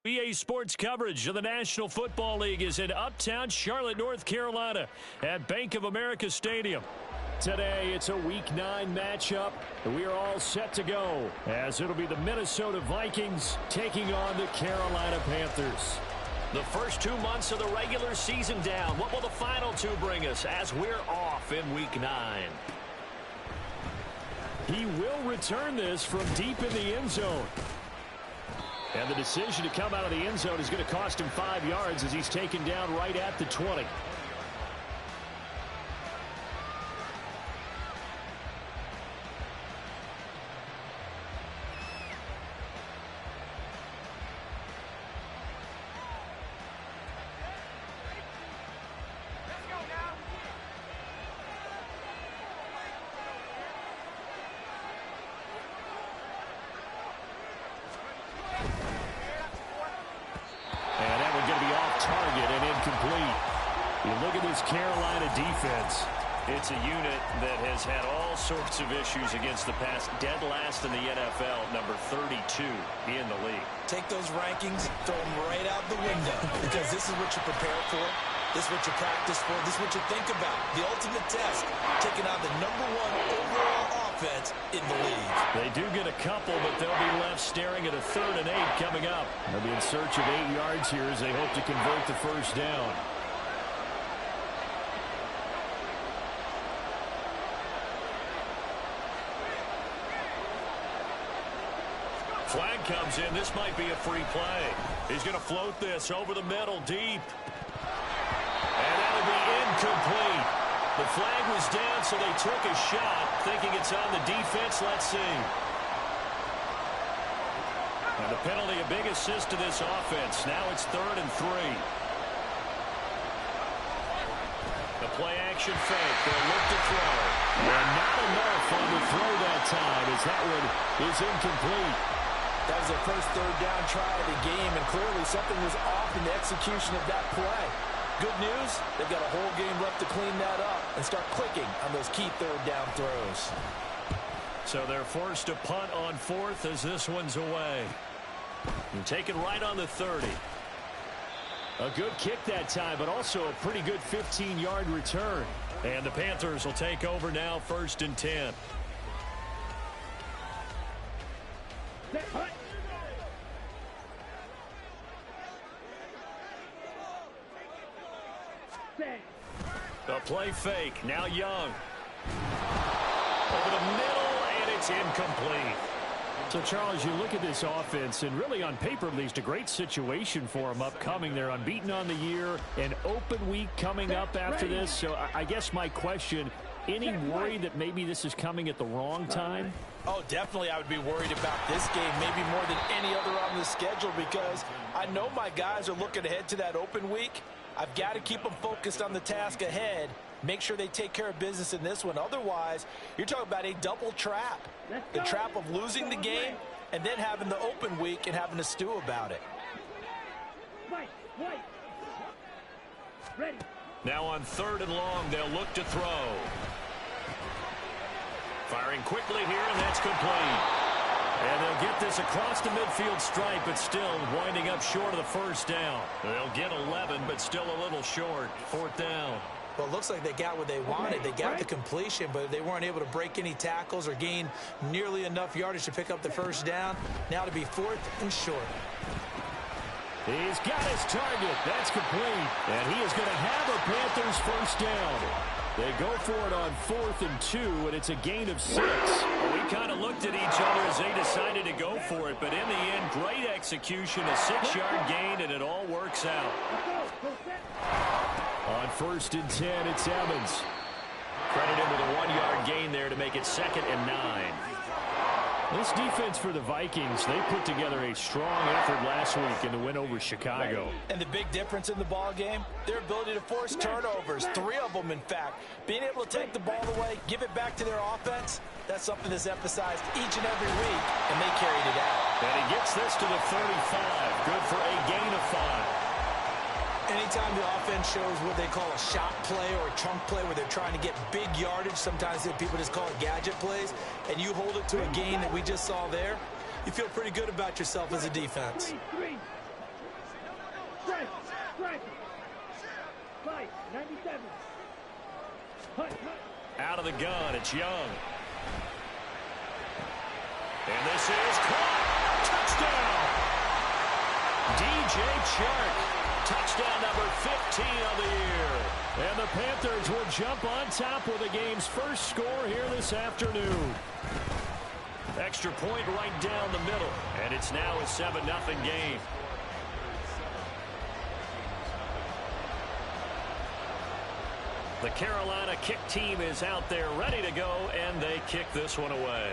EA Sports coverage of the National Football League is in uptown Charlotte, North Carolina at Bank of America Stadium. Today, it's a Week 9 matchup. We are all set to go as it'll be the Minnesota Vikings taking on the Carolina Panthers. The first 2 months of the regular season down. What will the final two bring us as we're off in Week 9? He will return this from deep in the end zone. And the decision to come out of the end zone is going to cost him 5 yards as he's taken down right at the 20. Carolina defense. It's a unit that has had all sorts of issues against the pass. Dead last in the NFL, number 32 in the league. Take those rankings, throw them right out the window, because this is what you prepare for. This is what you practice for. This is what you think about. The ultimate test, taking on the #1 overall offense in the league. They do get a couple, but they'll be left staring at a 3rd and 8 coming up. They'll be in search of 8 yards here as they hope to convert the first down. Flag comes in. This might be a free play. He's going to float this over the middle deep. And that'll be incomplete. The flag was down, so they took a shot, thinking it's on the defense. Let's see. And the penalty, a big assist to this offense. Now it's 3rd and 3. The play action fake. They'll look to throw. And not enough on the throw that time as that one is incomplete. That was their first 3rd down try of the game, and clearly something was off in the execution of that play. Good news, they've got a whole game left to clean that up and start clicking on those key 3rd down throws. So they're forced to punt on 4th as this one's away. And taken right on the 30. A good kick that time, but also a pretty good 15-yard return. And the Panthers will take over now, 1st and 10. The play fake. Now Young. Over the middle, and it's incomplete. So, Charles, you look at this offense, and really on paper, at least, a great situation for them upcoming. They're unbeaten on the year, an open week coming up after this. So I guess my question, any worry that maybe this is coming at the wrong time? Oh, definitely I would be worried about this game, maybe more than any other on the schedule, because I know my guys are looking ahead to that open week. I've got to keep them focused on the task ahead, make sure they take care of business in this one. Otherwise, you're talking about a double trap. The trap of losing the game and then having the open week and having to stew about it. Now on 3rd and long, they'll look to throw. Firing quickly here, and that's complete. And they'll get this across the midfield stripe, but still winding up short of the first down. They'll get 11, but still a little short. 4th down. Well, it looks like they got what they wanted. They got the completion, but they weren't able to break any tackles or gain nearly enough yardage to pick up the first down. Now to be 4th and short. He's got his target. That's complete. And he is going to have a Panthers first down. They go for it on 4th and 2, and it's a gain of 6. Well, we kind of looked at each other as they decided to go for it, but in the end, great execution, a 6-yard gain, and it all works out. On 1st and 10, it's Evans. Credit him with a 1-yard gain there to make it 2nd and 9. This defense for the Vikings, they put together a strong effort last week in the win over Chicago. And the big difference in the ball game, their ability to force turnovers, 3 of them, in fact. Being able to take the ball away, give it back to their offense, that's something that's emphasized each and every week, and they carried it out. And he gets this to the 35. Good for a gain of 5. Anytime the offense shows what they call a shot play or a chunk play where they're trying to get big yardage, sometimes people just call it gadget plays, and you hold it to a gain that we just saw there, you feel pretty good about yourself as a defense. Fight, 97. Out of the gun, it's Young. And this is caught. Touchdown. DJ Chark. Touchdown number 15 of the year. And the Panthers will jump on top with the game's first score here this afternoon. Extra point right down the middle. And it's now a 7-0 game. The Carolina kick team is out there ready to go, and they kick this one away.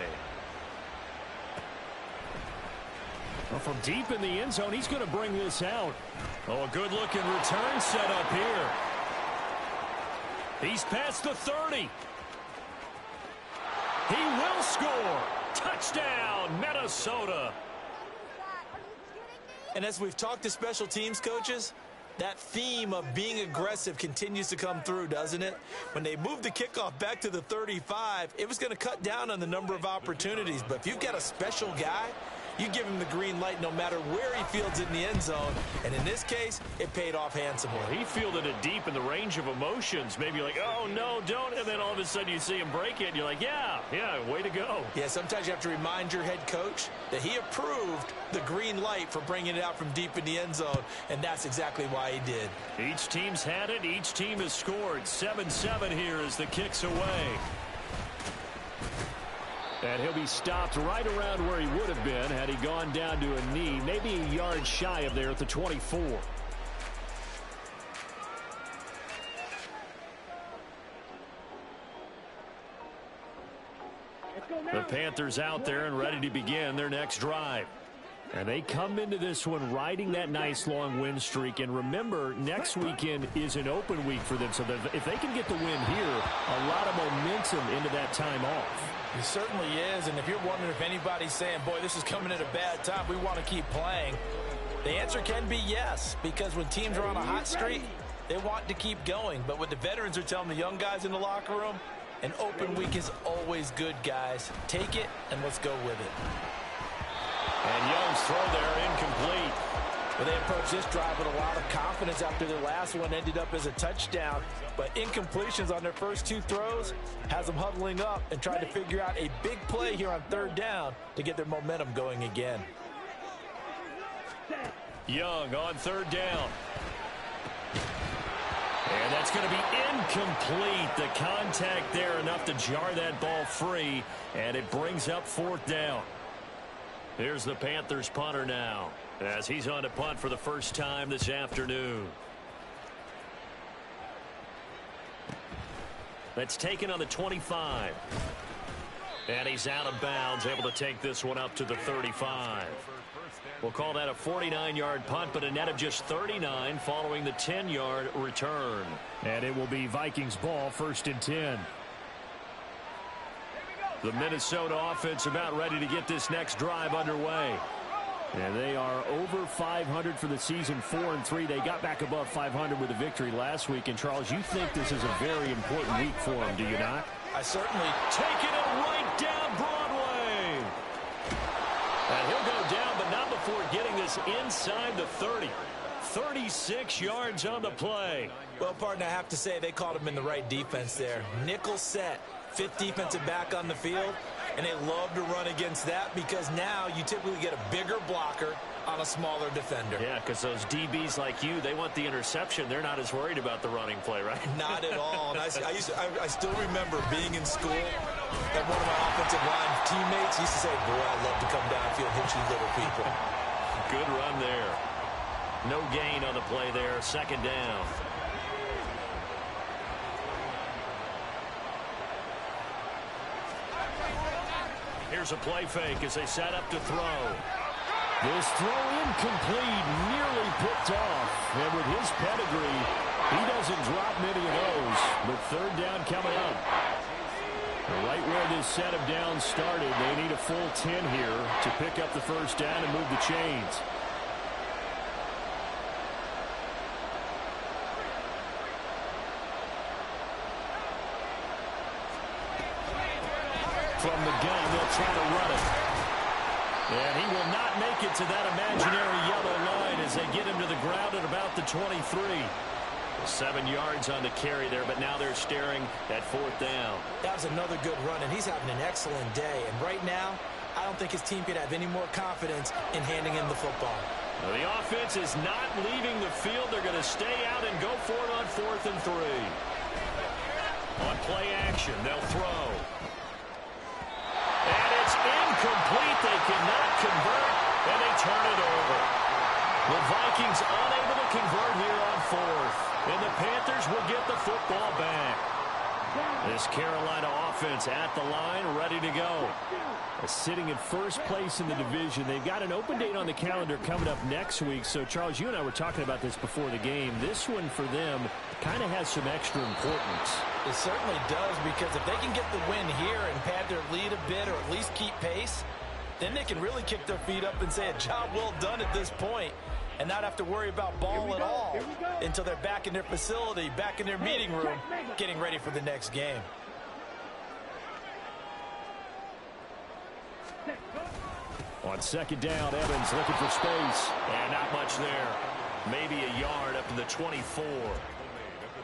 Well, from deep in the end zone, he's going to bring this out. Oh, a good-looking return set up here. He's past the 30. He will score. Touchdown, Minnesota. And as we've talked to special teams coaches, that theme of being aggressive continues to come through, doesn't it? When they moved the kickoff back to the 35, it was going to cut down on the number of opportunities. But if you've got a special guy, you give him the green light no matter where he fields in the end zone. And in this case, it paid off handsomely. He fielded it deep in the range of emotions. Maybe like, oh, no, don't. And then all of a sudden you see him break it. And you're like, yeah, way to go. Yeah, sometimes you have to remind your head coach that he approved the green light for bringing it out from deep in the end zone. And that's exactly why he did. Each team's had it. Each team has scored. 7-7 here as the kick's away. And he'll be stopped right around where he would have been had he gone down to a knee, maybe a yard shy of there at the 24. The Panthers out there and ready to begin their next drive. And they come into this one riding that nice long win streak. And remember, next weekend is an open week for them. So if they can get the win here, a lot of momentum into that time off. It certainly is, and if you're wondering if anybody's saying, boy, this is coming at a bad time, we want to keep playing, the answer can be yes, because when teams are on a hot streak, they want to keep going. But what the veterans are telling the young guys in the locker room, an open week is always good, guys. Take it, and let's go with it. And Young's throw there incomplete. Well, they approached this drive with a lot of confidence after their last one ended up as a touchdown. But incompletions on their first two throws has them huddling up and trying to figure out a big play here on third down to get their momentum going again. Young on third down. And that's going to be incomplete. The contact there enough to jar that ball free. And it brings up fourth down. Here's the Panthers punter now, as he's on to punt for the first time this afternoon. That's taken on the 25. And he's out of bounds, able to take this one up to the 35. We'll call that a 49-yard punt, but a net of just 39 following the 10-yard return. And it will be Vikings ball, 1st and 10. The Minnesota offense about ready to get this next drive underway. And they are over 500 for the season, 4-3. They got back above 500 with a victory last week. And, Charles, you think this is a very important week for them, do you not? I certainly. Taking it right down Broadway. And he'll go down, but not before getting this inside the 30. 36 yards on the play. Well, partner, I have to say they called him in the right defense there. Nickel set. 5th defensive back on the field, and they love to run against that because now you typically get a bigger blocker on a smaller defender. Yeah, because those DBs like you, they want the interception. They're not as worried about the running play, right? Not at all. And I still remember being in school, and one of my offensive line teammates used to say, boy, I'd love to come downfield and hit you little people. Good run there. No gain on the play there. 2nd down. Here's a play fake as they set up to throw. This throw incomplete, nearly picked off. And with his pedigree, he doesn't drop many of those. But 3rd down coming up. Right where this set of downs started, they need a full 10 here to pick up the 1st down and move the chains. From the gun, they'll try to run it. And he will not make it to that imaginary yellow line as they get him to the ground at about the 23. 7 yards on the carry there, but now they're staring at 4th down. That was another good run, and he's having an excellent day. And right now, I don't think his team could have any more confidence in handing him the football. Well, the offense is not leaving the field. They're going to stay out and go for it on 4th and 3. On play action, they'll throw. And it's incomplete. They cannot convert, and they turn it over. The Vikings unable to convert here on 4th. And the Panthers will get the football back. This Carolina offense at the line, ready to go. Sitting in first place in the division. They've got an open date on the calendar coming up next week. So, Charles, you and I were talking about this before the game. This one for them kind of has some extra importance. It certainly does, because if they can get the win here and pad their lead a bit or at least keep pace, then they can really kick their feet up and say a job well done at this point and not have to worry about ball at all until they're back in their facility, back in their meeting room, getting ready for the next game. On 2nd down, Evans looking for space. And not much there. Maybe a yard up to the 24.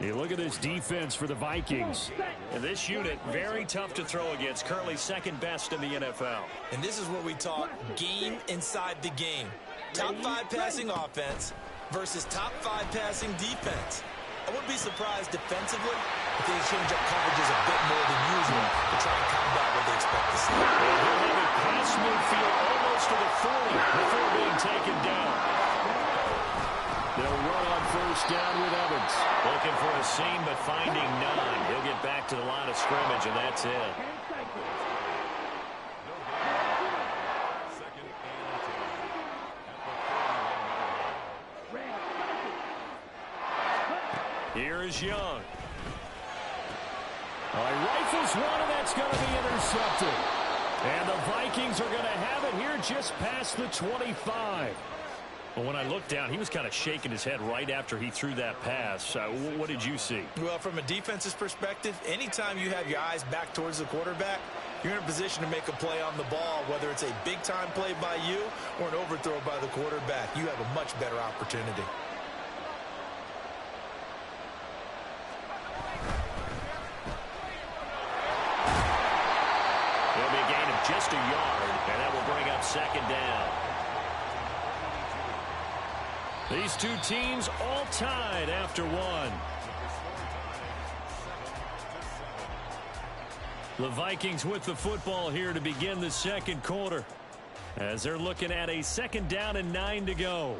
You look at this defense for the Vikings. And this unit, very tough to throw against. Currently 2nd best in the NFL. And this is what we talk game inside the game. Top 5 passing offense versus top 5 passing defense. I wouldn't be surprised defensively if they change up coverages a bit more than usual to try and combat what they expect to see. And he'll have a pass midfield almost to the 40 before being taken down. They'll run on 1st down with Evans. Looking for a seam, but finding none. He'll get back to the line of scrimmage, and that's it. Here is Young. He rifles one, and that's going to be intercepted. And the Vikings are going to have it here just past the 25. Well, when I looked down, he was kind of shaking his head right after he threw that pass. What did you see? Well, from a defense's perspective, anytime you have your eyes back towards the quarterback, you're in a position to make a play on the ball, whether it's a big-time play by you or an overthrow by the quarterback. You have a much better opportunity. It'll be a gain of just a yard, and that will bring up 2nd down. These two teams all tied after one. The Vikings with the football here to begin the 2nd quarter, as they're looking at a 2nd down and 9 to go.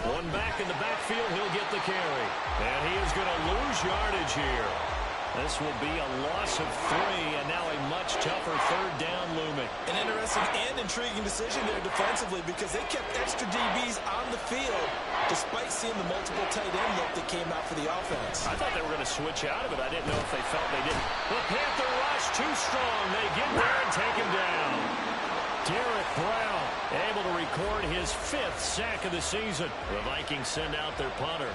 One back in the backfield, he'll get the carry. And he is going to lose yardage here. This will be a loss of 3, and now a much tougher 3rd down looming. An interesting and intriguing decision there defensively, because they kept extra DBs on the field despite seeing the multiple tight end look that came out for the offense. I thought they were going to switch out of it. I didn't know if they felt they didn't. The Panther rush too strong. They get there and take him down. Derek Brown able to record his 5th sack of the season. The Vikings send out their punter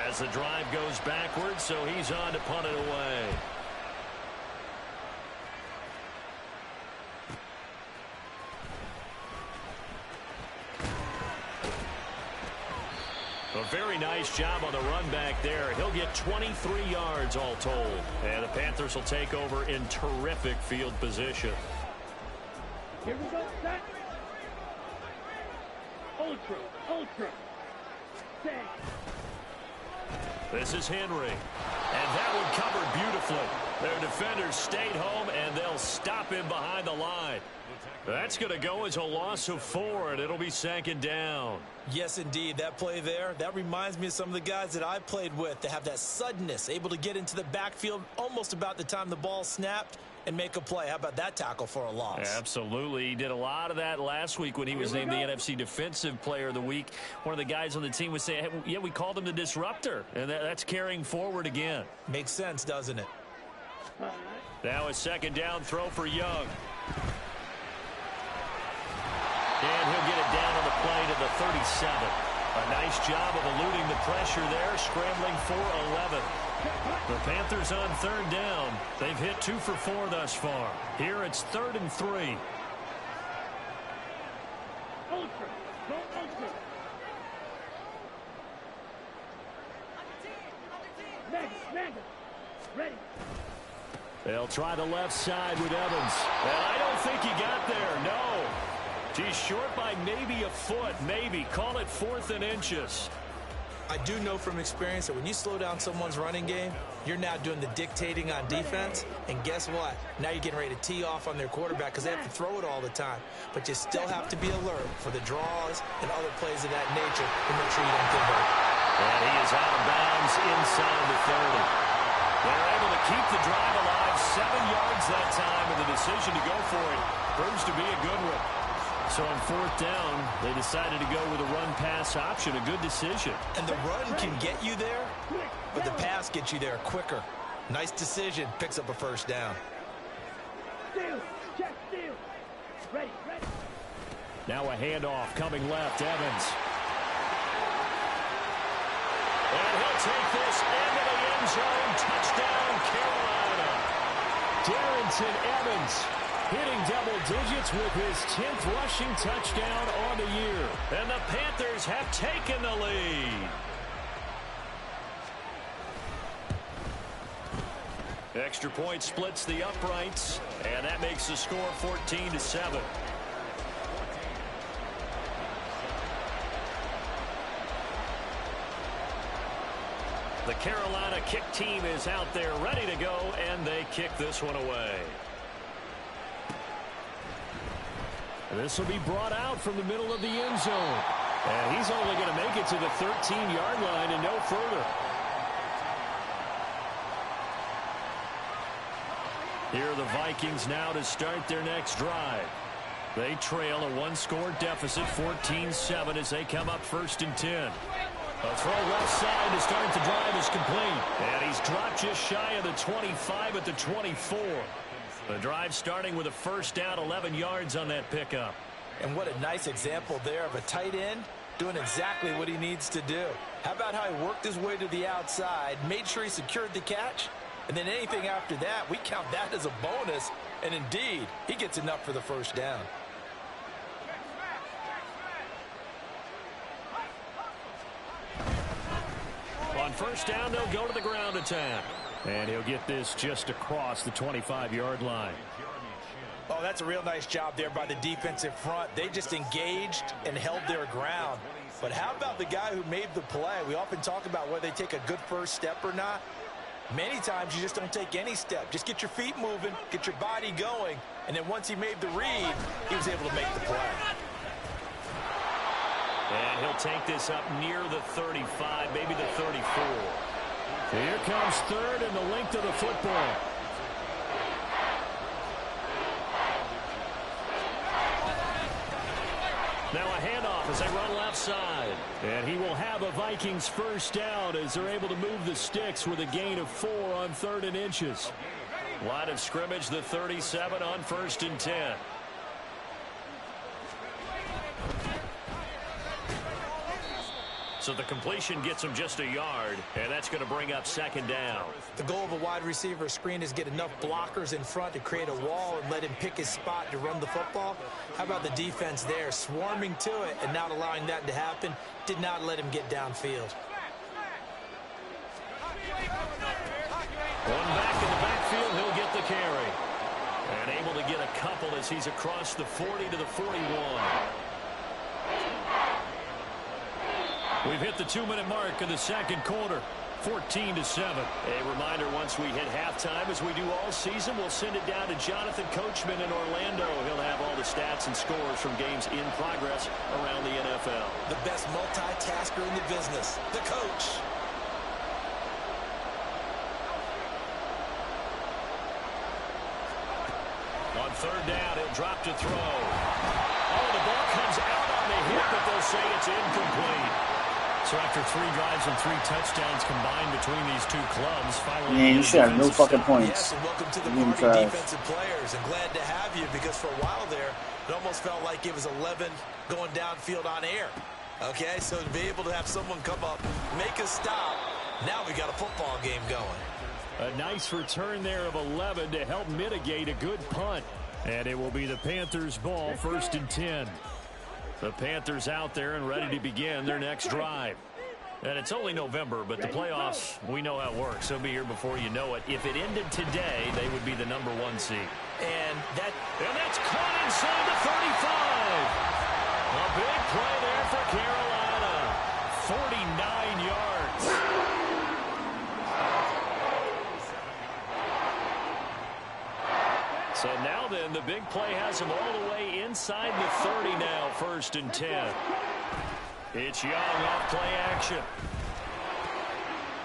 as the drive goes backwards, so he's on to punt it away. A very nice job on the run back there. He'll get 23 yards all told. And the Panthers will take over in terrific field position. Here we go, set. Ultra. Set. This is Henry. And that one covered beautifully. Their defenders stayed home, and they'll stop him behind the line. That's going to go as a loss of 4, and it'll be 2nd down. Yes, indeed. That play there, that reminds me of some of the guys that I played with. They have that suddenness, able to get into the backfield almost about the time the ball snapped and make a play. How about that tackle for a loss? Absolutely. He did a lot of that last week when he was named the NFC Defensive Player of the Week. One of the guys on the team was saying, hey, yeah, we called him the disruptor, and that's carrying forward again. Makes sense, doesn't it? Now a second down throw for Young. And he'll get it down on the play to the 37. A nice job of eluding the pressure there, scrambling for 11. The Panthers on third down. They've hit 2 for 4 thus far. Here it's 3rd and 3. Ultra. Go ultra. Mega. Ready. They'll try the left side with Evans. And I don't think he got there, no. He's short by maybe a foot, maybe. Call it 4th and inches. I do know from experience that when you slow down someone's running game, you're now doing the dictating on defense. And guess what? Now you're getting ready to tee off on their quarterback because they have to throw it all the time. But you still have to be alert for the draws and other plays of that nature to make sure you don't give up. And he is out of bounds inside the 30. They're able to keep the drive alive, 7 yards that time, and the decision to go for it proves to be a good one. So on 4th down, they decided to go with a run-pass option, a good decision. And the run can get you there, but the pass gets you there quicker. Nice decision, picks up a first down. Steal. Check steal. Ready. Now a handoff coming left, Evans. And he'll take this into the end zone. Touchdown, Carolina. Darrynton Evans hitting double digits with his 10th rushing touchdown on the year. And the Panthers have taken the lead. Extra point splits the uprights, and that makes the score 14-7. The Carolina kick team is out there ready to go, and they kick this one away. This will be brought out from the middle of the end zone. And he's only going to make it to the 13-yard line and no further. Here are the Vikings now to start their next drive. They trail a 1-score deficit, 14-7, as they come up 1st and 10. A throw left side to start the drive is complete. And he's dropped just shy of the 25 at the 24. The drive starting with a first down, 11 yards on that pickup. And what a nice example there of a tight end doing exactly what he needs to do. How about how he worked his way to the outside, made sure he secured the catch, and then anything after that, we count that as a bonus. And indeed, he gets enough for the first down. On first down, they'll go to the ground attack. And he'll get this just across the 25-yard line. Oh, that's a real nice job there by the defensive front. They just engaged and held their ground. But how about the guy who made the play? We often talk about whether they take a good first step or not. Many times you just don't take any step. Just get your feet moving, get your body going, and then once he made the read, he was able to make the play. And he'll take this up near the 35, maybe the 34. Here comes 3rd and the length of the football. Now a handoff as they run left side. And he will have a Vikings first down as they're able to move the sticks with a gain of 4 on 3rd and inches. Line of scrimmage, the 37 on 1st and 10. So the completion gets him just a yard, and that's going to bring up 2nd down. The goal of a wide receiver screen is get enough blockers in front to create a wall and let him pick his spot to run the football. How about the defense there, swarming to it and not allowing that to happen? Did not let him get downfield. One back in the backfield, he'll get the carry. And able to get a couple as he's across the 40 to the 41. We've hit the 2-minute mark of the second quarter, 14-7. A reminder, once we hit halftime, as we do all season, we'll send it down to Jonathan Coachman in Orlando. He'll have all the stats and scores from games in progress around the NFL. The best multitasker in the business, the coach. drop to throw. Oh, the ball comes out on the hit, but they'll say it's incomplete. So after 3 drives and 3 touchdowns combined between these two clubs, finally... Man, you should have no fucking points. Yes, and welcome to the party, defensive players. And glad to have you, because for a while there, it almost felt like it was 11 going downfield on air. Okay, so to be able to have someone come up, make a stop, now we got a football game going. A nice return there of 11 to help mitigate a good punt. And it will be the Panthers' ball, 1st and 10. The Panthers out there and ready to begin their next drive. And it's only November, but the playoffs, we know how it works. They'll be here before you know it. If it ended today, they would be the #1 seed. And that's caught inside the 35. A big play there for Carolina. 49 yards. So now then, the big play has him all the way inside the 30 now, 1st and 10. It's Young off play action.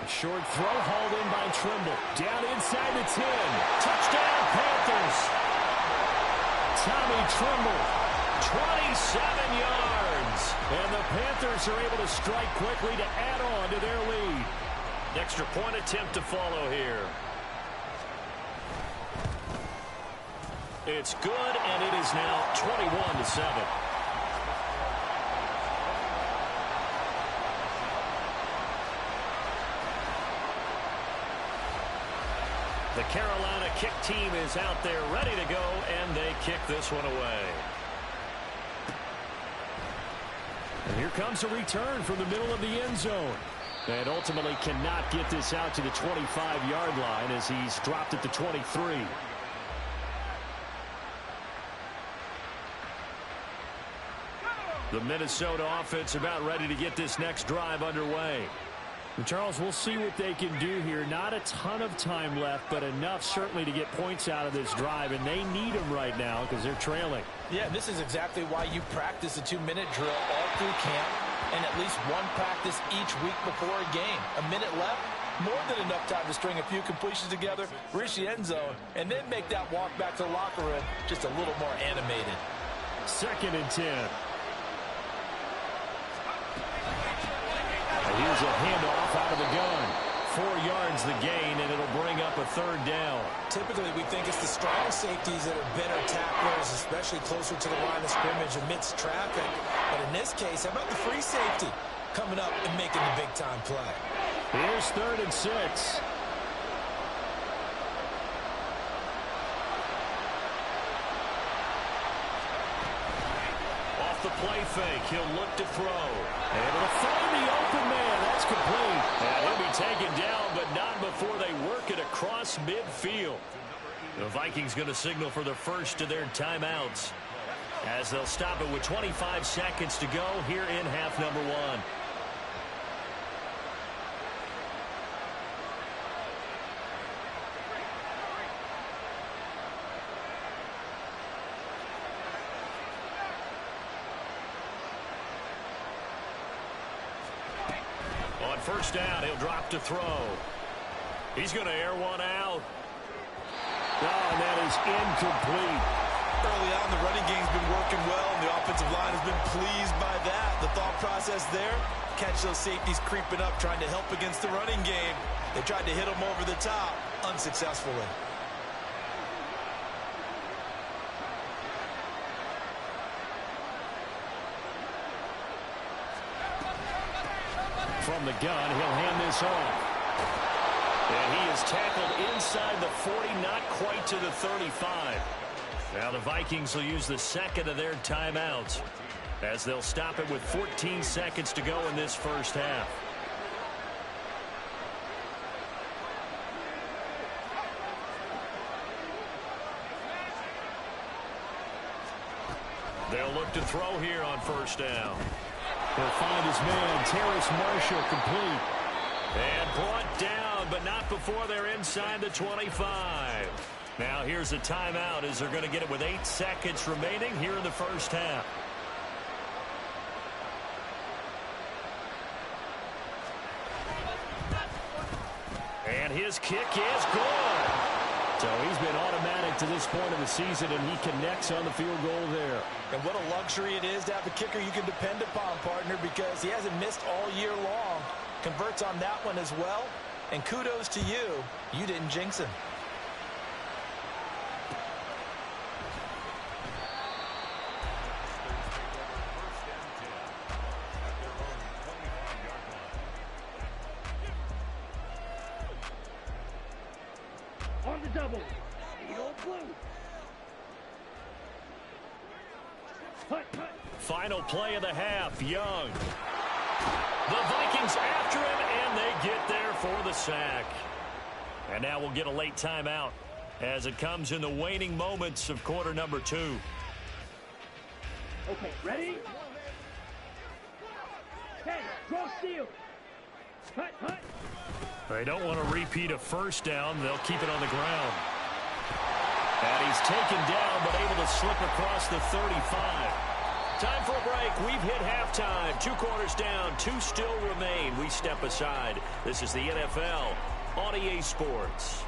A short throw hauled in by Trimble. Down inside the 10. Touchdown, Panthers. Tommy Trimble, 27 yards. And the Panthers are able to strike quickly to add on to their lead. Extra point attempt to follow here. It's good, and it is now 21-7. The Carolina kick team is out there ready to go, and they kick this one away. And here comes a return from the middle of the end zone. And ultimately cannot get this out to the 25-yard line as he's dropped at the 23. The Minnesota offense about ready to get this next drive underway. And Charles, we'll see what they can do here. Not a ton of time left, but enough certainly to get points out of this drive, and they need them right now because they're trailing. Yeah, this is exactly why you practice a 2-minute drill all through camp and at least one practice each week before a game. A minute left, more than enough time to string a few completions together, reach the end zone, and then make that walk back to the locker room just a little more animated. 2nd and 10. Here's a handoff out of the gun. 4 yards the gain, and it'll bring up a 3rd down. Typically, we think it's the strong safeties that are better tacklers, especially closer to the line of scrimmage amidst traffic. But in this case, how about the free safety coming up and making the big-time play? Here's 3rd and 6. The play fake. He'll look to throw. Able to find the open man. That's complete. And he'll be taken down, but not before they work it across midfield. The Vikings going to signal for the first of their timeouts as they'll stop it with 25 seconds to go here in half number 1. On 1st down, he'll drop to throw. He's going to air one out. Oh, and that is incomplete. Early on, the running game's been working well, and the offensive line has been pleased by that. The thought process there, catch those safeties creeping up, trying to help against the running game. They tried to hit them over the top, unsuccessfully. From the gun, he'll hand this off. And he is tackled inside the 40, not quite to the 35. Now the Vikings will use the 2nd of their timeouts as they'll stop it with 14 seconds to go in this first half. They'll look to throw here on 1st down. He'll find his man, Terrace Marshall, complete. And brought down, but not before they're inside the 25. Now here's a timeout as they're going to get it with 8 seconds remaining here in the first half. And his kick is good. So he's been automatic to this point of the season, and he connects on the field goal there. And what a luxury it is to have a kicker you can depend upon, partner, because he hasn't missed all year long. Converts on that one as well. And kudos to you. You didn't jinx him. On the double. Eagle blue. Hut, hut. Final play of the half, Young. The Vikings after him, and they get there for the sack. And now we'll get a late timeout as it comes in the waning moments of quarter number 2. Okay, ready? Hey, draw steal. Hut, hut. They don't want to repeat a first down. They'll keep it on the ground. And he's taken down, but able to slip across the 35. Time for a break. We've hit halftime. 2 quarters down. 2 still remain. We step aside. This is the NFL on EA Sports.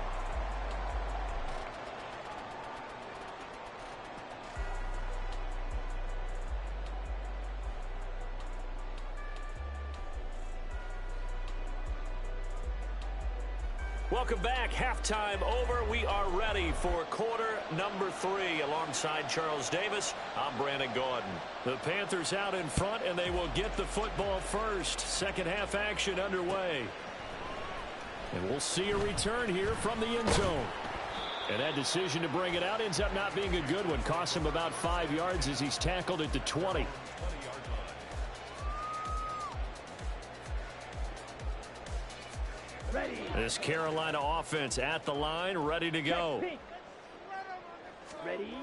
Welcome back. Halftime over. We are ready for quarter number 3. Alongside Charles Davis, I'm Brandon Gaudin. The Panthers out in front, and they will get the football first. Second half action underway. And we'll see a return here from the end zone. And that decision to bring it out ends up not being a good one. Costs him about 5 yards as he's tackled at the 20. Ready. This Carolina offense at the line, ready to go. Ready.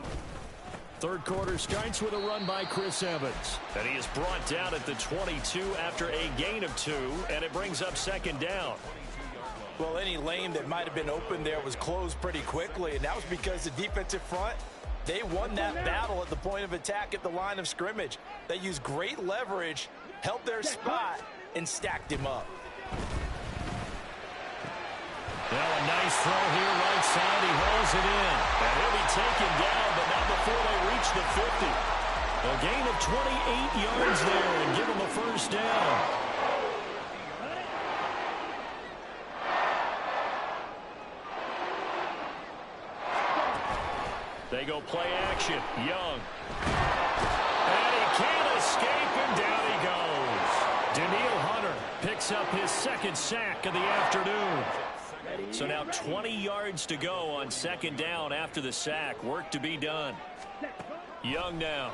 Third quarter starts with a run by Chris Evans. And he is brought down at the 22 after a gain of 2, and it brings up second down. Well, any lane that might have been open there was closed pretty quickly, and that was because the defensive front, they won that battle at the point of attack at the line of scrimmage. They used great leverage, held their spot, and stacked him up. Well, a nice throw here right side. He hauls it in. And he'll be taken down, but not before they reach the 50. A gain of 28 yards there and give him a first down. They go play action. Young. And he can't escape, and down he goes. Danielle Hunter picks up his second sack of the afternoon. So now 20 yards to go on second down after the sack. Work to be done. Young now.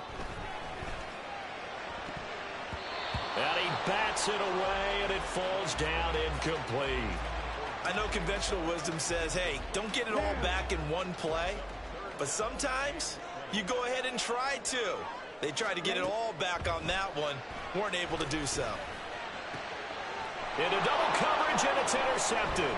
And he bats it away, and it falls down incomplete. I know conventional wisdom says, hey, don't get it all back in one play. But sometimes you go ahead and try to. They tried to get it all back on that one. Weren't able to do so. Into double coverage, and it's intercepted.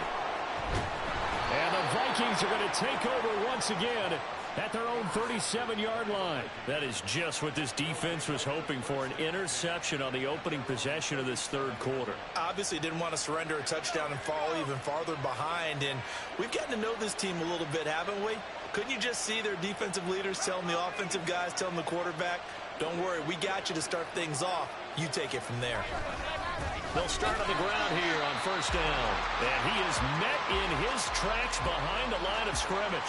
And the Vikings are going to take over once again at their own 37-yard line. That is just what this defense was hoping for, an interception on the opening possession of this third quarter. Obviously didn't want to surrender a touchdown and fall even farther behind. And we've gotten to know this team a little bit, haven't we? Couldn't you just see their defensive leaders telling the offensive guys, telling the quarterback, don't worry, we got you to start things off. You take it from there. They'll start on the ground here on first down. And he is met in his tracks behind the line of scrimmage.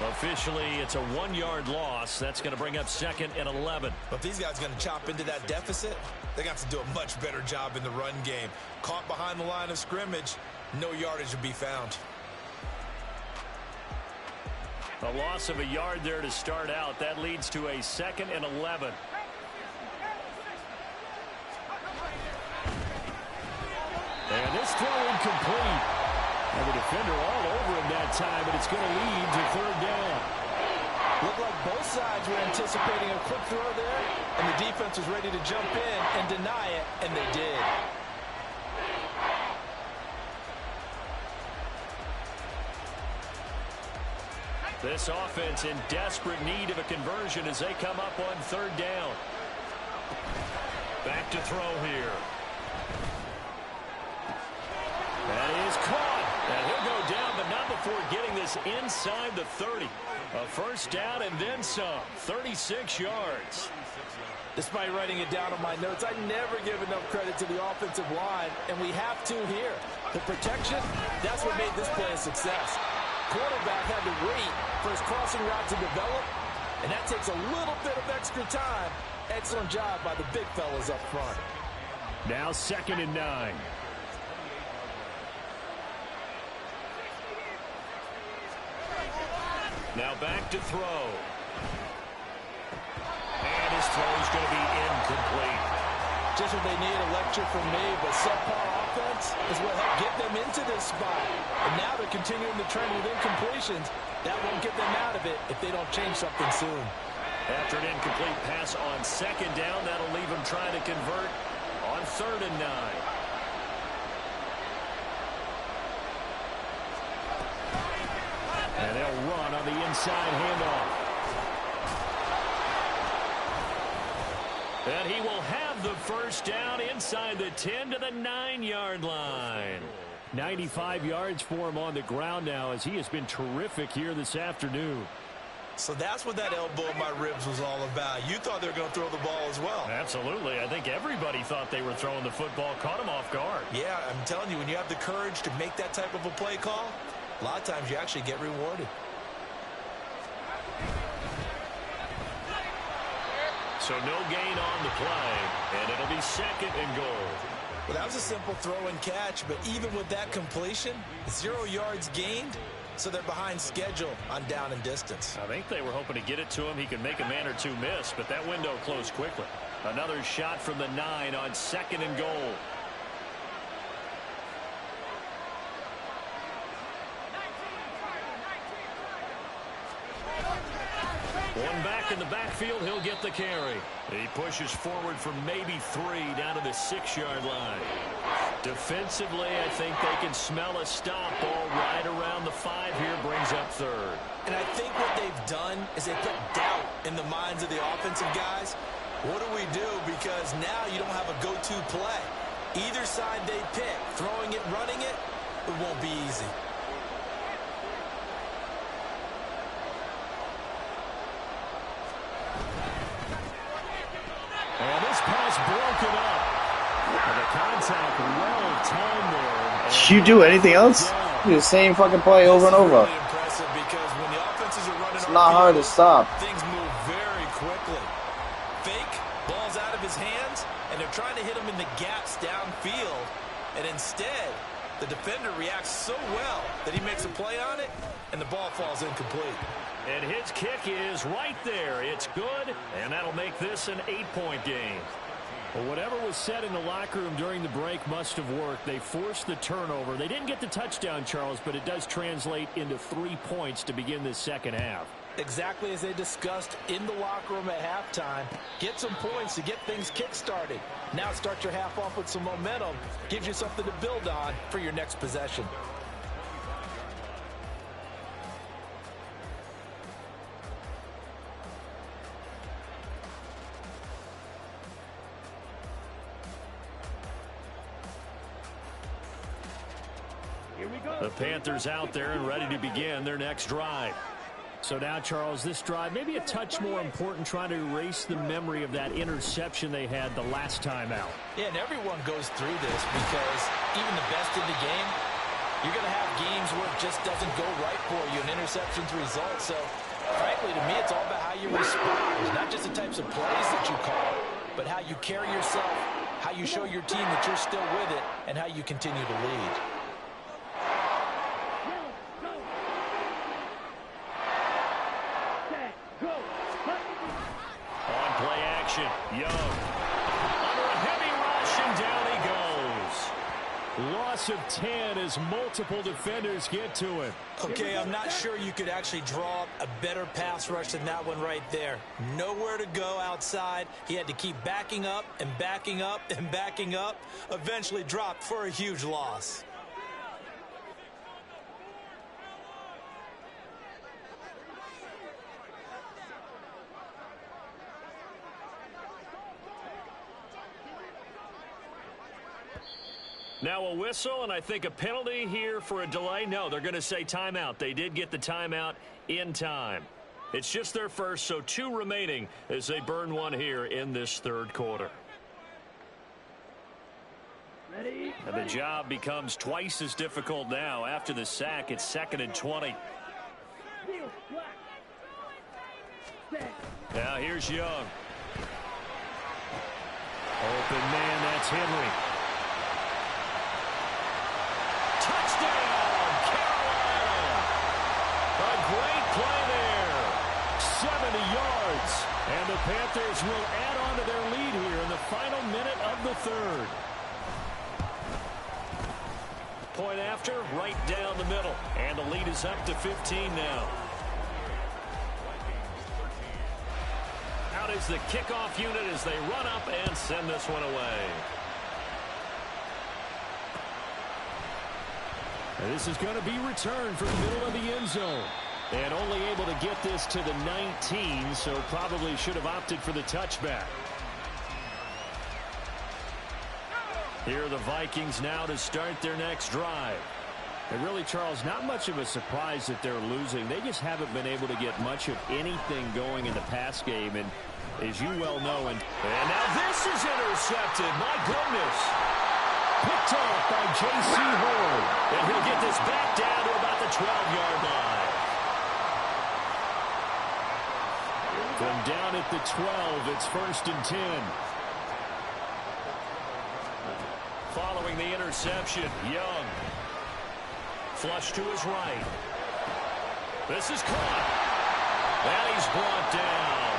Officially, it's a 1-yard loss. That's going to bring up second and 11. But if these guys are going to chop into that deficit, they got to do a much better job in the run game. Caught behind the line of scrimmage, no yardage to be found. A loss of a yard there to start out. That leads to a second and 11. And this throw incomplete. And the defender all over him that time, but it's going to lead to third down. Looked like both sides were anticipating a quick throw there, and the defense was ready to jump in and deny it, and they did. This offense in desperate need of a conversion as they come up on third down. Back to throw here. That is caught. And he'll go down, but not before getting this inside the 30. A first down and then some. 36 yards. Despite writing it down on my notes, I never give enough credit to the offensive line, and we have to here. The protection, that's what made this play a success. Quarterback had to wait for his crossing route to develop, and that takes a little bit of extra time. Excellent job by the big fellas up front. Now 2nd and 9. Now back to throw. And his throw is going to be incomplete. Just what they need, a lecture from me, but subpar offense is what helped get them into this spot. And now they're continuing the trend with incompletions. That won't get them out of it if they don't change something soon. After an incomplete pass on 2nd down, that'll leave him trying to convert on 3rd and 9. And they'll run on the inside handoff. And he will have the first down inside the 10 to the 9-yard line. 95 yards for him on the ground now as he has been terrific here this afternoon. So that's what that elbow in my ribs was all about. You thought they were going to throw the ball as well. Absolutely. I think everybody thought they were throwing the football, caught him off guard. Yeah, I'm telling you, when you have the courage to make that type of a play call, a lot of times you actually get rewarded. So no gain on the play, and it'll be 2nd and goal. Well, that was a simple throw and catch, but even with that completion, 0 yards gained, so they're behind schedule on down and distance. I think they were hoping to get it to him. He could make a man or two miss, but that window closed quickly. Another shot from the 9 on 2nd and goal. One back in the backfield, he'll get the carry. He pushes forward from maybe 3 down to the 6-yard line. Defensively, I think they can smell a stop. Ball right around the 5 here, brings up 3rd. And I think what they've done is they put doubt in the minds of the offensive guys. What do we do? Because now you don't have a go-to play. Either side they pick, throwing it, running it, it won't be easy. And this pass broken up. And the contact well timed there. Did you do anything else? Do the same fucking play over and over. Really impressive because when the offenses are running, it's not hard to stop. Things move very quickly. Fake, ball's out of his hands, and they're trying to hit him in the gaps downfield. And instead, the defender reacts so well that he makes a play on it, and the ball falls incomplete. And his kick is right there. It's good, and that'll make this an 8-point game. Well, whatever was said in the locker room during the break must have worked. They forced the turnover. They didn't get the touchdown, Charles, but it does translate into 3 points to begin this second half. Exactly as they discussed in the locker room at halftime. Get some points to get things kick-started. Now start your half off with some momentum. Gives you something to build on for your next possession. The Panthers out there and ready to begin their next drive. So now, Charles, this drive may be a touch more important, trying to erase the memory of that interception they had the last time out. Yeah, and everyone goes through this because even the best in the game, you're going to have games where it just doesn't go right for you, and interceptions result. So, frankly, to me, it's all about how you respond, not just the types of plays that you call, but how you carry yourself, how you show your team that you're still with it, and how you continue to lead. Young. Under a heavy rush, and down he goes. Loss of 10 as multiple defenders get to him. Okay, I'm not sure you could actually draw a better pass rush than that one right there. Nowhere to go outside. He had to keep backing up and backing up and backing up. Eventually dropped for a huge loss. Now a whistle, and I think a penalty here for a delay. No, they're going to say timeout. They did get the timeout in time. It's just their first, so 2 remaining as they burn one here in this third quarter. Ready? And the job becomes twice as difficult now. After the sack, it's 2nd and 20. Steal, black. Set. Now here's Young. Open man, that's Henry. Touchdown, Carolina! A great play there. 70 yards. And the Panthers will add on to their lead here in the final minute of the third. Point after, right down the middle. And the lead is up to 15 now. Out is the kickoff unit as they run up and send this one away. And this is going to be returned from the middle of the end zone. And only able to get this to the 19, so probably should have opted for the touchback. Here are the Vikings now to start their next drive. And really, Charles, not much of a surprise that they're losing. They just haven't been able to get much of anything going in the pass game. And as you well know, and now this is intercepted. My goodness. Picked off by J.C. Horn. And he'll get this back down to about the 12-yard line. From down at the 12, it's 1st and 10. Following the interception, Young. Flush to his right. This is caught. And he's brought down.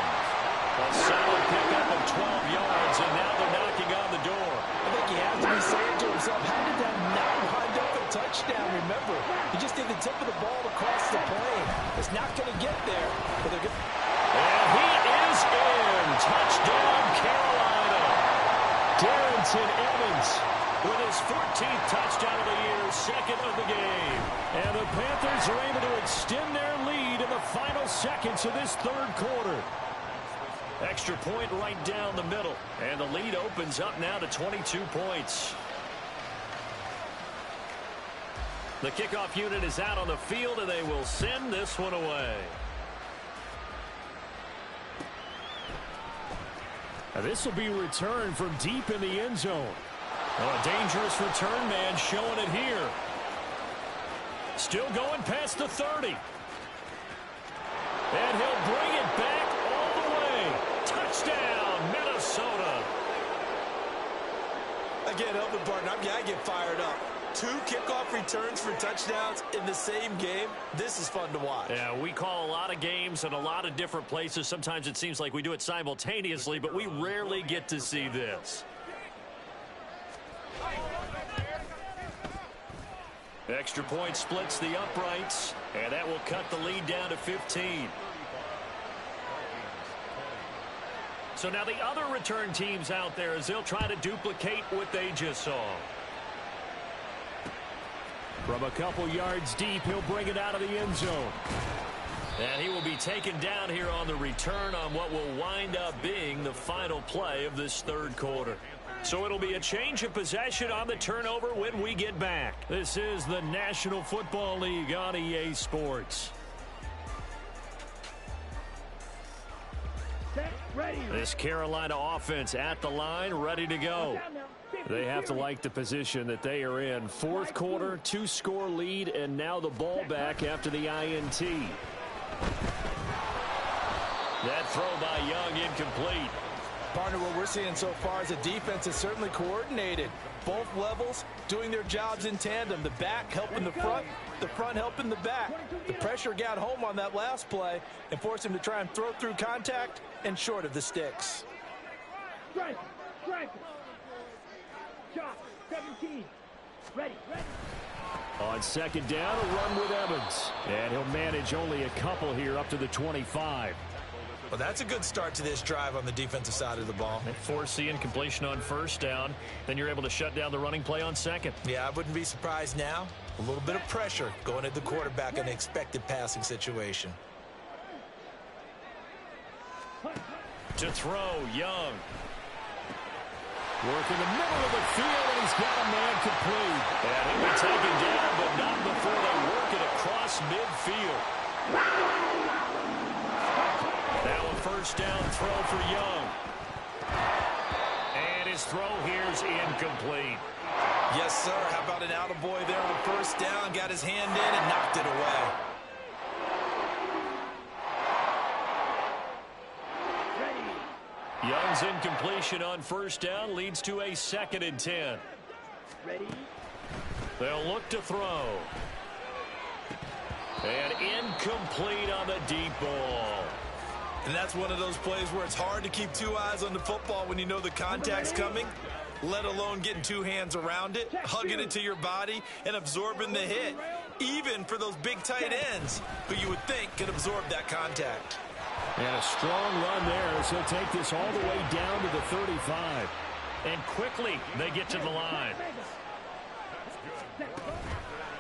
A solid pickup of 12 yards, and now they're knocking on the door. I think he has to be saying to himself, how did that not wind up a touchdown? Remember, he just did the tip of the ball across the plane. It's not going to get there. But they're and he is in. Touchdown, Carolina. Darrington Evans with his 14th touchdown of the year, 2nd of the game. And the Panthers are able to extend their lead in the final seconds of this third quarter. Extra point right down the middle. And the lead opens up now to 22 points. The kickoff unit is out on the field, and they will send this one away. Now this will be returned from deep in the end zone. Oh, a dangerous return man showing it here. Still going past the 30. And he'll bring it back all the way. Touchdown, Minnesota. Again, Elvin Barton, I get fired up. 2 kickoff returns for touchdowns in the same game. This is fun to watch. Yeah, we call a lot of games in a lot of different places. Sometimes it seems like we do it simultaneously, but we rarely get to see this. Extra point splits the uprights, and that will cut the lead down to 15. So now the other return teams out there as they'll try to duplicate what they just saw. From a couple yards deep, he'll bring it out of the end zone. And he will be taken down here on the return on what will wind up being the final play of this third quarter. So it'll be a change of possession on the turnover when we get back. This is the National Football League on EA Sports. Set, ready. This Carolina offense at the line, ready to go. They have to like the position that they are in. Fourth quarter, 2-score lead, and now the ball back after the INT. That throw by Young incomplete. Partner, what we're seeing so far is the defense is certainly coordinated. Both levels doing their jobs in tandem. The back helping the front helping the back. The pressure got home on that last play and forced him to try and throw through contact and short of the sticks. Strike, strike. Shot, 17. Ready, ready. On second down, a run with Evans. And he'll manage only a couple here up to the 25. Well, that's a good start to this drive on the defensive side of the ball. Force the incompletion on first down. Then you're able to shut down the running play on second. Yeah, I wouldn't be surprised now. A little bit of pressure going at the quarterback in an expected passing situation. To throw, Young. Work in the middle of the field, and he's got a man incomplete. And he'll be taken down, but not before they work it across midfield. Now a first down throw for Young. And his throw here's incomplete. Yes, sir. How about an attaboy there on first down? Got his hand in and knocked it away. Young's incompletion on first down leads to a 2nd and 10. Ready? They'll look to throw. And incomplete on the deep ball. And that's one of those plays where it's hard to keep two eyes on the football when you know the contact's coming, let alone getting two hands around it, hugging it to your body, and absorbing the hit, even for those big tight ends who you would think could absorb that contact. And a strong run there as he'll take this all the way down to the 35. And quickly they get to the line.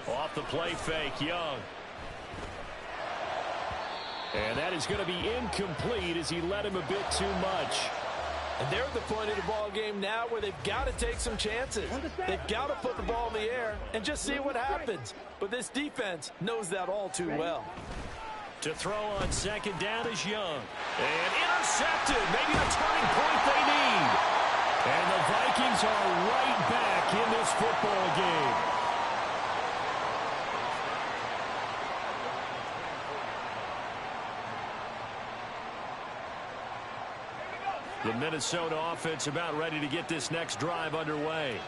Off the play fake, Young. And that is going to be incomplete as he led him a bit too much. And they're at the point of the ball game now where they've got to take some chances. They've got to put the ball in the air and just see what happens. But this defense knows that all too well. To throw on 2nd down is Young. And intercepted. Maybe the turning point they need. And the Vikings are right back in this football game. The Minnesota offense about ready to get this next drive underway.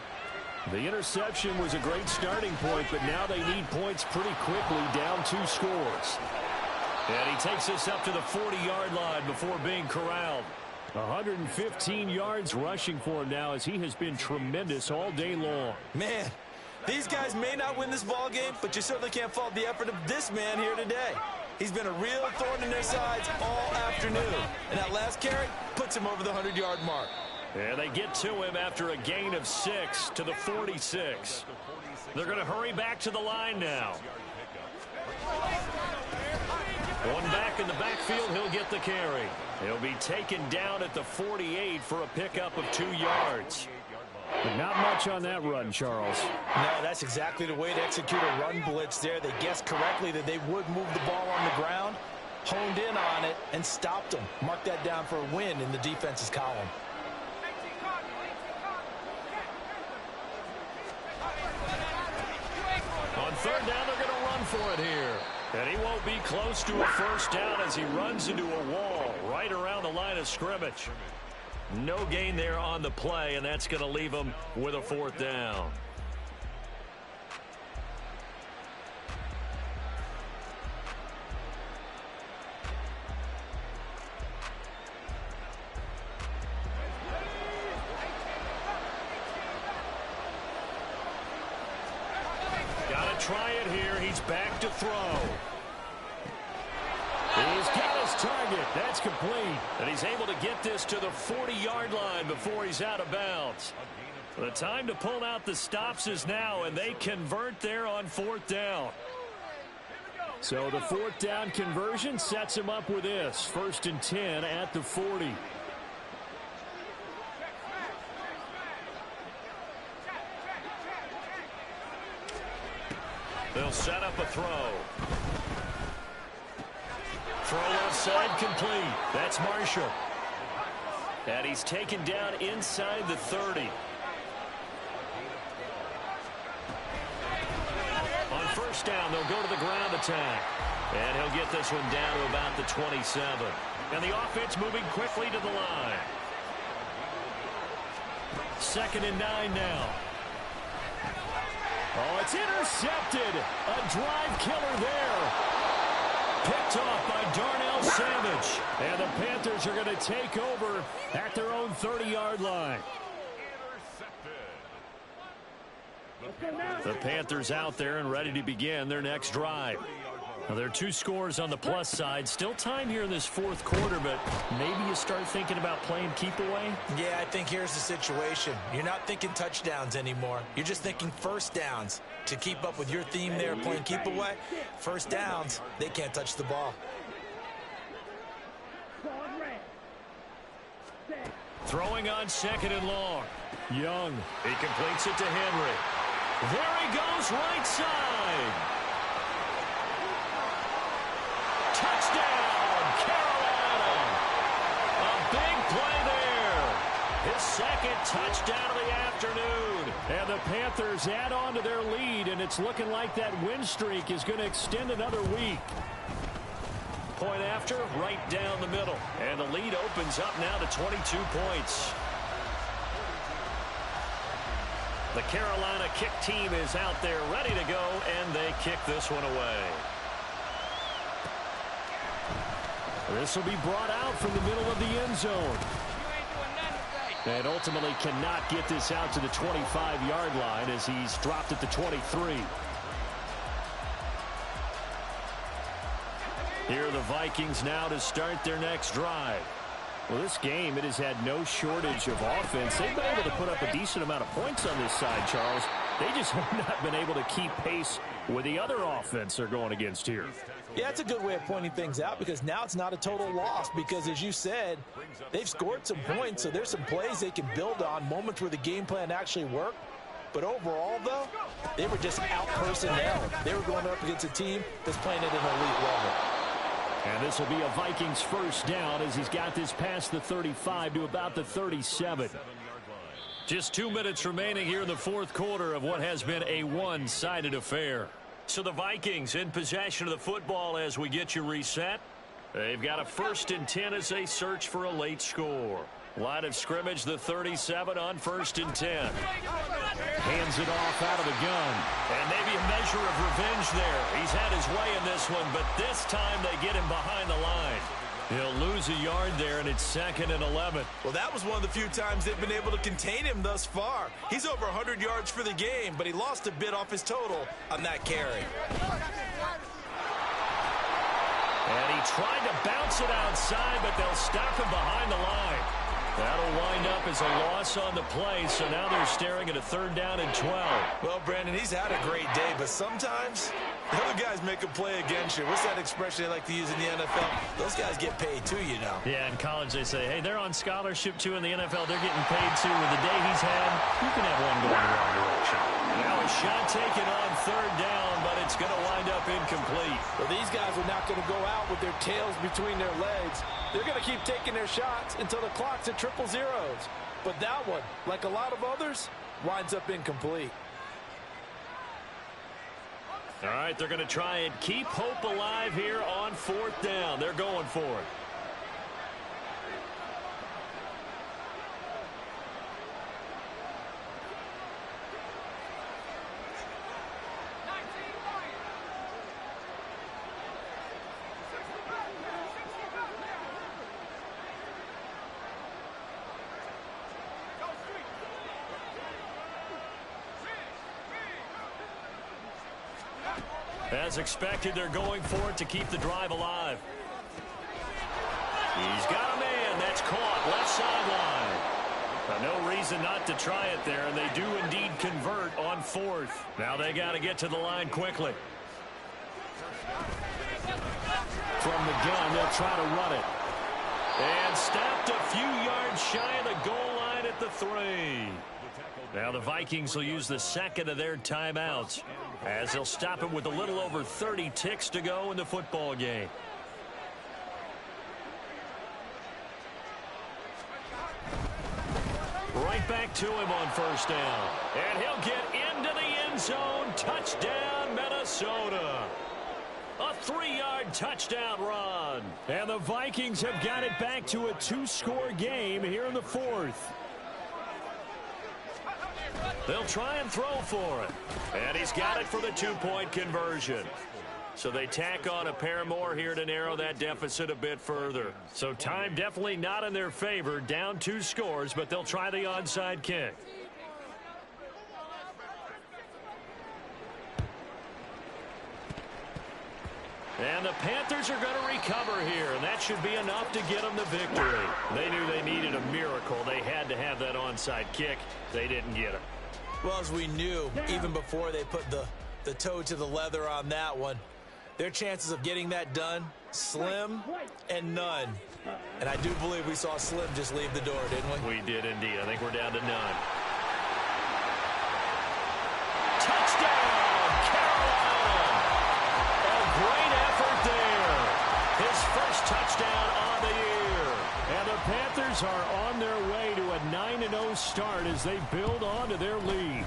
The interception was a great starting point, but now they need points pretty quickly, down 2 scores. And he takes us up to the 40-yard line before being corralled. 115 yards rushing for him now as he has been tremendous all day long. Man, these guys may not win this ball game, but you certainly can't fault the effort of this man here today. He's been a real thorn in their sides all afternoon. And that last carry puts him over the 100-yard mark. And they get to him after a gain of 6 to the 46. They're going to hurry back to the line now. One back in the backfield, he'll get the carry. He'll be taken down at the 48 for a pickup of 2 yards. But not much on that run, Charles. No, that's exactly the way to execute a run blitz there. They guessed correctly that they would move the ball on the ground, honed in on it, and stopped them. Mark that down for a win in the defense's column. On 3rd down, they're going to run for it here. And he won't be close to a first down as he runs into a wall right around the line of scrimmage. No gain there on the play, and that's going to leave him with a 4th down. Got to try it here. He's back to throw. He's got his target. That's complete. And he's able to get this to the 40-yard line before he's out of bounds. The time to pull out the stops is now, and they convert there on 4th down. So the 4th down conversion sets him up with this. 1st and 10 at the 40. They'll set up a throw. Throw left side complete. That's Marshall. And he's taken down inside the 30. On 1st down, they'll go to the ground attack. And he'll get this one down to about the 27. And the offense moving quickly to the line. 2nd and 9 now. Oh, it's intercepted. A drive killer there. Picked off by Darnell Savage. And the Panthers are going to take over at their own 30-yard line. The Panthers out there and ready to begin their next drive. Now, there are 2 scores on the plus side. Still time here in this 4th quarter, but maybe you start thinking about playing keep away? Yeah, I think here's the situation. You're not thinking touchdowns anymore. You're just thinking first downs. To keep up with your theme there, playing keep away, first downs, they can't touch the ball. Throwing on 2nd and long. Young. He completes it to Henry. There he goes, right side. Touchdown, Carolina. A big play there. His second touchdown of the afternoon. And the Panthers add on to their lead, and it's looking like that win streak is going to extend another week. Point after, right down the middle. And the lead opens up now to 22 points. The Carolina kick team is out there ready to go, and they kick this one away. This will be brought out from the middle of the end zone. And ultimately cannot get this out to the 25-yard line as he's dropped at the 23. Here are the Vikings now to start their next drive. Well, this game, it has had no shortage of offense. They've been able to put up a decent amount of points on this side, Charles. They just have not been able to keep pace with the other offense they're going against here. Yeah, it's a good way of pointing things out because now it's not a total loss because, as you said, they've scored some points, so there's some plays they can build on, moments where the game plan actually worked. But overall, though, they were just out-personnel. They were going up against a team that's playing at an elite level. And this will be a Vikings first down as he's got this past the 35 to about the 37. Just 2 minutes remaining here in the fourth quarter of what has been a one-sided affair. So the Vikings in possession of the football as we get you reset. They've got a 1st and 10 as they search for a late score. Line of scrimmage, the 37 on 1st and 10. Hands it off out of the gun. And maybe a measure of revenge there. He's had his way in this one, but this time they get him behind the line. He'll lose a yard there, and it's 2nd and 11. Well, that was one of the few times they've been able to contain him thus far. He's over 100 yards for the game, but he lost a bit off his total on that carry. And he tried to bounce it outside, but they'll stop him behind the line. That'll wind up as a loss on the play, so now they're staring at a 3rd down and 12. Well, Brandon, he's had a great day, but sometimes the other guys make a play against you. What's that expression they like to use in the NFL? Those guys get paid too, you know. Yeah, in college they say, hey, they're on scholarship too. In the NFL, they're getting paid too. With the day he's had, you can have one going the wrong direction. Now a shot taken on 3rd down, but it's going to wind up incomplete. Well, these guys are not going to go out with their tails between their legs. They're going to keep taking their shots until the clock's at 000. But that one, like a lot of others, winds up incomplete. All right, they're going to try and keep hope alive here on 4th down. They're going for it. As expected, they're going for it to keep the drive alive. He's got a man. That's caught. Left sideline. No reason not to try it there, and they do indeed convert on 4th. Now they got to get to the line quickly. From the gun, they'll try to run it. And stopped a few yards shy of the goal line at the 3. Now the Vikings will use the 2nd of their timeouts as they'll stop it with a little over 30 ticks to go in the football game. Right back to him on 1st down. And he'll get into the end zone. Touchdown, Minnesota. A 3-yard touchdown run. And the Vikings have got it back to a 2-score game here in the 4th. They'll try and throw for it. And he's got it for the 2-point conversion. So they tack on a pair more here to narrow that deficit a bit further. So time definitely not in their favor. Down 2 scores, but they'll try the onside kick. And the Panthers are going to recover here, and that should be enough to get them the victory. They knew they needed a miracle. They had to have that onside kick. They didn't get it. Well, as we knew, even before they put the toe to the leather on that one, their chances of getting that done, slim and none. And I do believe we saw Slim just leave the door, didn't we? We did indeed. I think we're down to none. Raiders are on their way to a 9-0 start as they build on to their lead.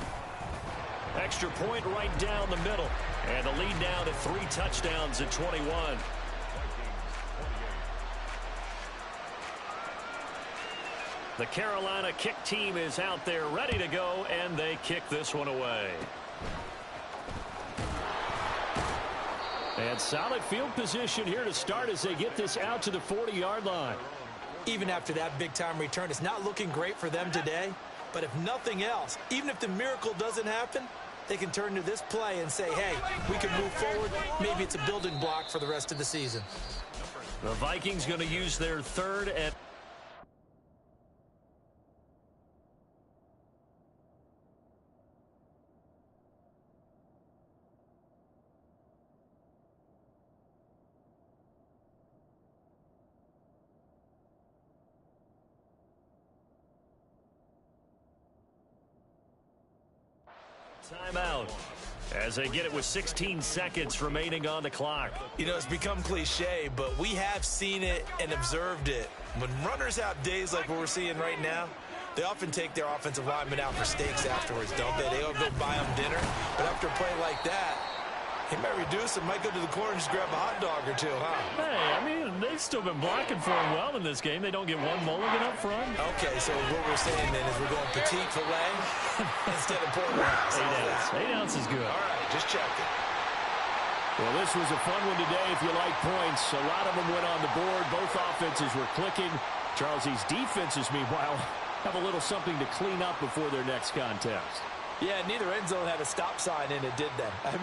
Extra point right down the middle. And the lead now to 3 touchdowns at 21. The Carolina kick team is out there ready to go, and they kick this one away. And solid field position here to start as they get this out to the 40-yard line. Even after that big-time return, it's not looking great for them today. But if nothing else, even if the miracle doesn't happen, they can turn to this play and say, hey, we can move forward. Maybe it's a building block for the rest of the season. The Vikings going to use their 3rd and timeout as they get it with 16 seconds remaining on the clock. You know, it's become cliche, but we have seen it and observed it. When runners have days like what we're seeing right now, they often take their offensive linemen out for steaks afterwards, don't they? They all go buy them dinner. But after a play like that, he might reduce it, might go to the corner and just grab a hot dog or two, huh? Hey, I mean, they've still been blocking for him well in this game. They don't get one mulligan up front. Okay, so what we're saying then is we're going petite filet instead of porterhouse. 8 ounce is good. All right, just checking. Well, this was a fun one today if you like points. A lot of them went on the board. Both offenses were clicking. Charles's defenses, meanwhile, have a little something to clean up before their next contest. Yeah, neither end zone had a stop sign in it, did they? I mean,